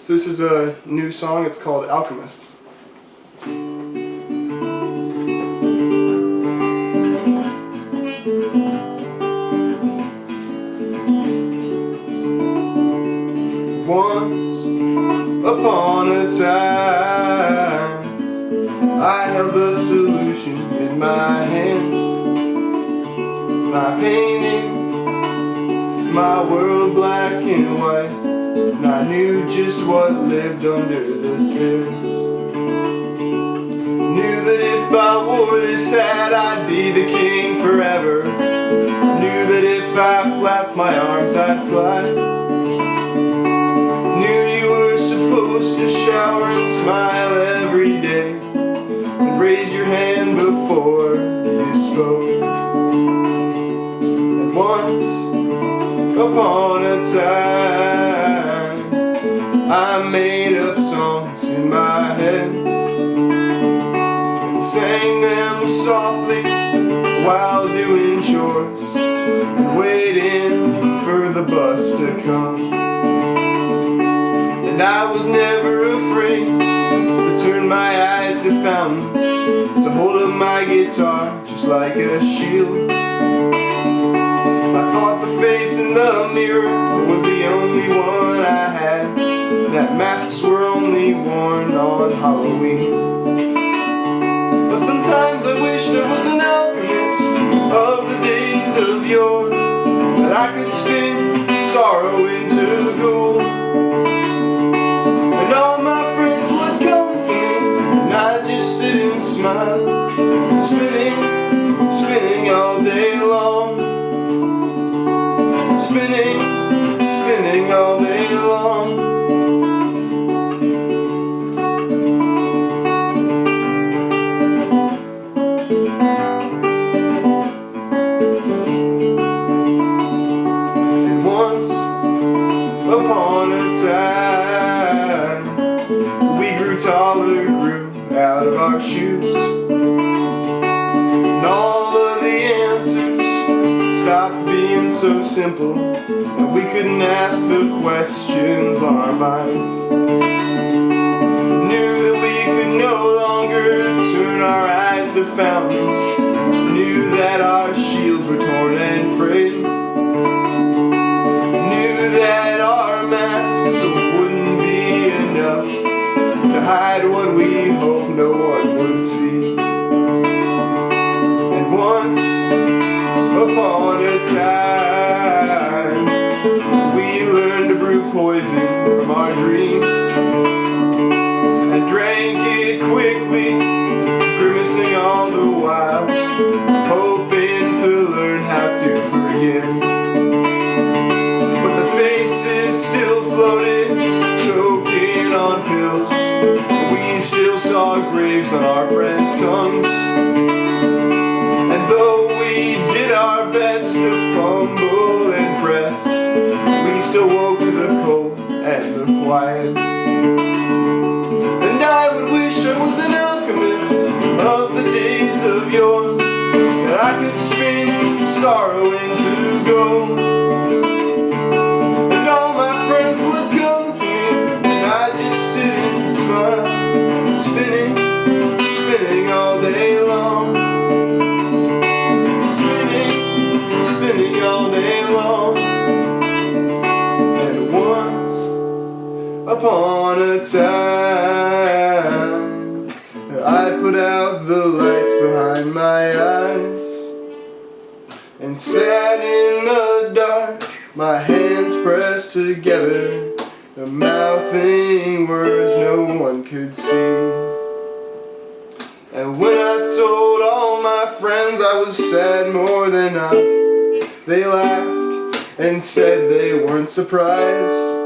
So this is a new song, it's called Alchemist. Once upon a time, I held the solution in my hands. My painting, my world black and white, and I knew just what lived under the stairs. Knew that if I wore this hat I'd be the king forever. Knew that if I flapped my arms I'd fly. Knew you were supposed to shower and smile every day, and raise your hand before you spoke. And once upon a time, I made up songs in my head and sang them softly while doing chores and waiting for the bus to come. And I was never afraid to turn my eyes to fountains, to hold up my guitar just like a shield. I thought the face in the mirror was the only one I had, that masks were only worn on Halloween. But sometimes I wished I was an alchemist of the days of yore, that I could spin sorrow into gold. And all my friends would come to me, and I'd just sit and smile, spinning, spinning all day long. Spinning, spinning all day long. And once upon a time, we grew taller, grew out of our shoes, and all of the answers stopped being so simple that we couldn't ask the questions on our minds. Knew that we could no longer turn our eyes to fountains. Knew that our shields were torn and frayed. Knew that our masks wouldn't be enough to hide what we hoped no one would see. And once upon a time, we learned to brew poison from our dreams and drank it quickly, grimacing all the while, hoping to learn how to forget. But the faces still floated, choking on pills. We still saw graves on our friends' tongues. And though we did our best to fumble and press, we still woke to the cold and the quiet. And I would wish I was an alchemist of the days of yore, that I could spin sorrow into gold. And all my friends would come to me, and I'd just sit and smile, spinning, spinning all day long. Spinning all day long. And once upon a time, I put out the lights behind my eyes and sat in the dark, my hands pressed together, mouthing words no one could see. And when I told all my friends I was sad more than not, they laughed and said they weren't surprised.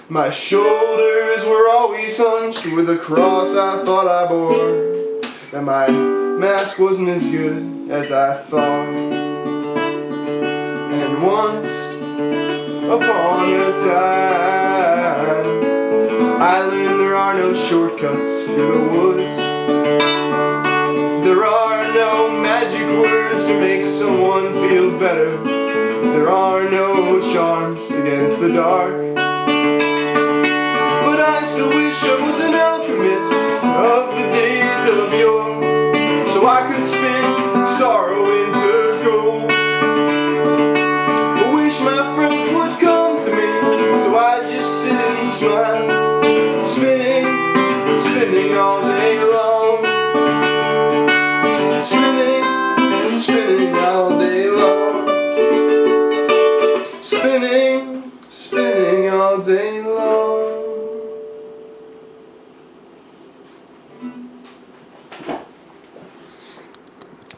My shoulders were always hunched with a cross I thought I bore, and my mask wasn't as good as I thought. And once upon a time, I learned there are no shortcuts through the woods. There are no magic words to make someone feel better. There are no charms against the dark. I was an alchemist of the days of yore, so I could spin sorrow into gold. I wish my friends would come to me, so I'd just sit and smile, spinning, spinning all day long, spinning, spinning all day long, spinning, spinning all day long.